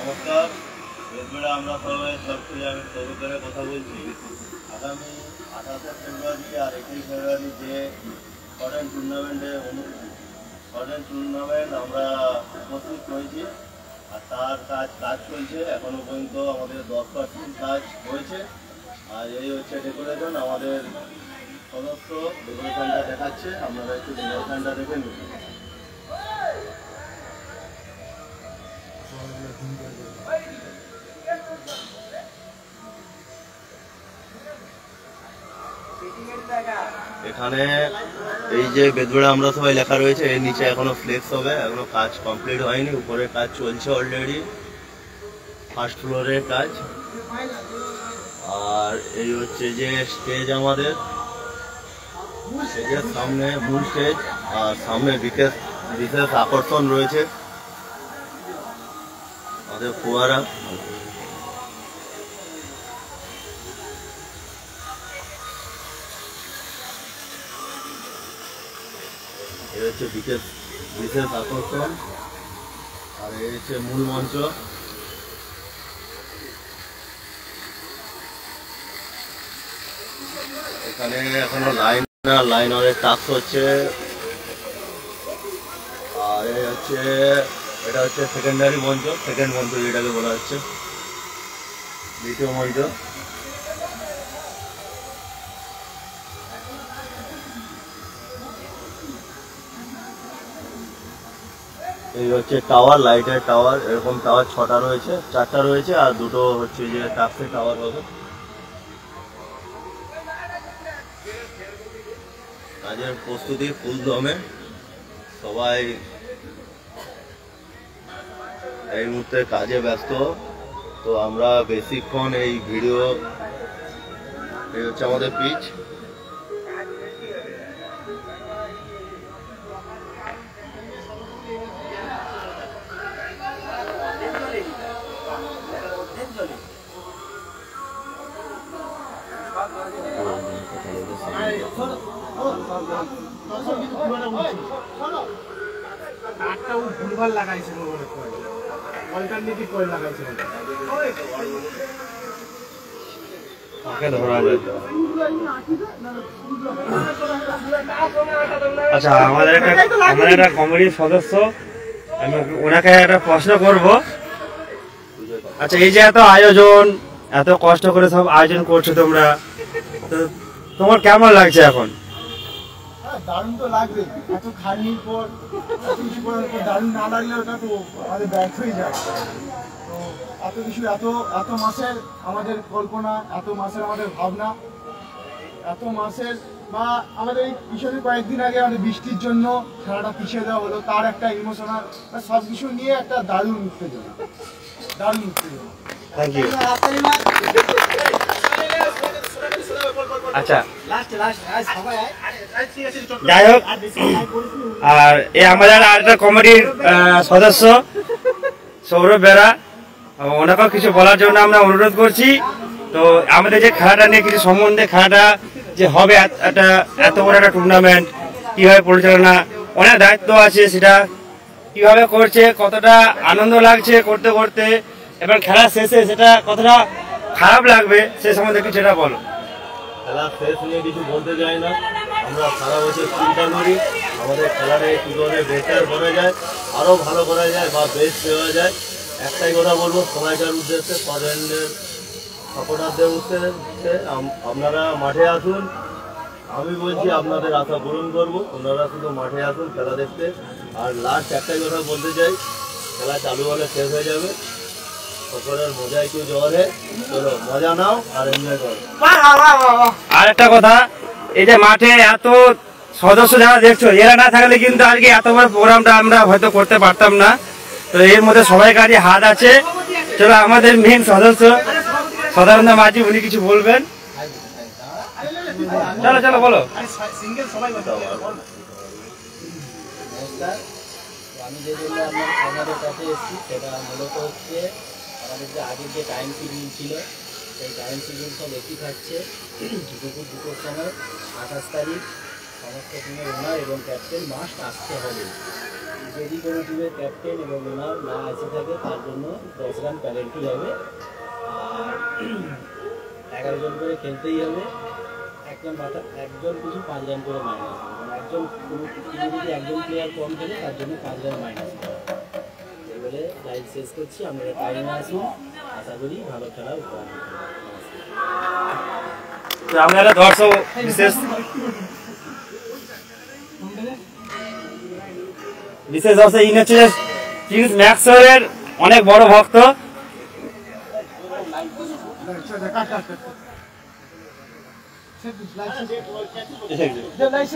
নমস্কার, বেদবেড়া আমরা সবাই সবচেয়ে আমি সৌরভের কথা বলছি। আগামী 28 ফেব্রুয়ারি আর 21 ফেব্রুয়ারি যে ফরেন টুর্নামেন্ট আমরা উপস্থিত করেছি, আর তার কাজ চলছে। এখনও পর্যন্ত আমাদের 10% কাজ হয়েছে। আর এই হচ্ছে ডেকোরেশন, আমাদের সদস্য ডেকোরেশনটা দেখাচ্ছে, আপনারা একটু ডেকোরেশনটা দেখে নিন। এখানে এই যে বেদবেড়া আমরা সবাই লেখা রয়েছে, এর নিচে এখনো ফ্লেক্স হবে, এখনো কাজ কমপ্লিট হয়নি। উপরে কাজ চলছে অলরেডি, ফার্স্ট ফ্লোরের কাজ। আর এই হচ্ছে যে স্টেজ, আমাদের স্টেজের সামনে মূল স্টেজ, আর সামনে বিশেষ আকর্ষণ রয়েছে আমাদের ফোয়ারা। এই হচ্ছে বিশেষ আকর্ষণ, আর এই হচ্ছে মূল মঞ্চ। এখানে এখনো লাইনারের টাস্ক হচ্ছে। আর এটা হচ্ছে সেকেন্ডারি মঞ্চ, সেকেন্ড মঞ্চ যেটাকে বলা হচ্ছে, দ্বিতীয় মঞ্চ। এই হচ্ছে টাওয়ার, লাইটের টাওয়ার। এরকম টাওয়ার 6টা রয়েছে, 4টা রয়েছে, আর 2টো হচ্ছে যে টাক্সের টাওয়ার হবে। কাজের প্রস্তুতি ফুল দমে, সবাই এই মুহূর্তে কাজে ব্যস্ত। তো আমরা বেশিক্ষণ এই ভিডিও, এই হচ্ছে আমাদের পিচ। আচ্ছা, আমাদের একটা কমিটির সদস্য, আমি ওনাকে একটা প্রশ্ন করব। আচ্ছা, এই যে এত আয়োজন, এত কষ্ট করে সব আয়োজন করছো তোমরা, তো তোমার কেমন লাগছে এখন? দারুণ তো লাগবে, এত খাটনির পর দারুণ না লাগলে ওটা তো আমাদের ব্যর্থ হয়ে যায়। তো এত কিছু, এত মাসের আমাদের কল্পনা, এত মাসের আমাদের ভাবনা, এত মাসের বা আমাদের এই পিছনে কয়েকদিন আগে আমাদের বৃষ্টির জন্য খেলাটা পিছিয়ে দেওয়া হলো, তার একটা ইমোশনাল, সব কিছু নিয়ে একটা দারুণ উত্তেজনা। Thank you. আচ্ছা, যাই হোক, আর এই আমাদের আরেকটা কমিটির সদস্য সৌরভ বেরা, ওনাকেও কিছু বলার জন্য আমরা অনুরোধ করছি। তো আমাদের যে খেলাটা নিয়ে কিছু সম্বন্ধে, খেলাটা যে হবে এত বড় একটা টুর্নামেন্ট, কীভাবে পরিচালনা, অনেক দায়িত্ব আছে, সেটা কিভাবে করছে, কতটা আনন্দ লাগছে করতে করতে, এবার খেলা শেষে সেটা কতটা খারাপ লাগবে, সে সম্বন্ধে কিছু এটা বলো। খেলা শেষ নিয়ে কিছু বলতে চাই না, আমরা সারা বছর চিন্তা করি আমাদের খেলাটা কীভাবে বেটার করা যায়, আরও ভালো করা যায় বা বেস্ট দেওয়া যায়। একটাই কথা বলবো সবাইকার উদ্দেশ্যে, ফরেনের সাপোর্টারদের উদ্দেশ্যে, আপনারা মাঠে আসুন। আমি বলছি আপনাদের আশা পূরণ করবো, ওনারা শুধু মাঠে আসুন খেলা দেখতে। আর লাস্ট একটাই কথা বলতে চাই, খেলা চালু হলে শেষ হয়ে যাবে, সকলের মজা একটু জ্বরে, চলো মজা নাও আর এনজয় করো। আর একটা কথা, এই যে মাঠে এত সদস্য যারা দেখছো, এরা না থাকলে কিন্তু আজকে এত বড় প্রোগ্রামটা আমরা হয়তো করতে পারতাম না। তো এর মধ্যে সবাইকারই হাত আছে। চলো, আমাদের মেন সদস্য সদানন্দ মাঝি, উনি কিছু বলবেন। চলো চলো বলো। আমি যে জন্য আপনাদের কাছে এসেছি সেটা মূলত হচ্ছে আমাদের যে আগের যে টাইম শিডিউল ছিল, সেই টাইম শিডিউল সব একই থাকছে। দুপুর 2টোর সময় 28 তারিখ সমস্ত টিমের ওনার এবং ক্যাপ্টেন মাস্ট আসতে হবে। যদি কোনো টিমের ক্যাপ্টেন এবং ওনার না এসে থাকে তার জন্য 10 রান প্যালেন্টি হবে। আর 11 জন করে খেলতেই হবে। একজন কিছু 5 রান করে মাইনাস হবে। একজন কোনো টিমে যদি একজন প্লেয়ার কম খেলে তার জন্য 5 রান মাইনাস হবে। এবারে লাইভ শেষ করছি, আপনারা টাইমে আসুন, আশা করি ভালো খেলা উপহার দেবেন। তো আমরা দর্শক বিশেষ দর্শক ইনি হচ্ছে প্রিন্স ম্যাক্সওয়েলের অনেক বড় ভক্ত। লাইসেন্স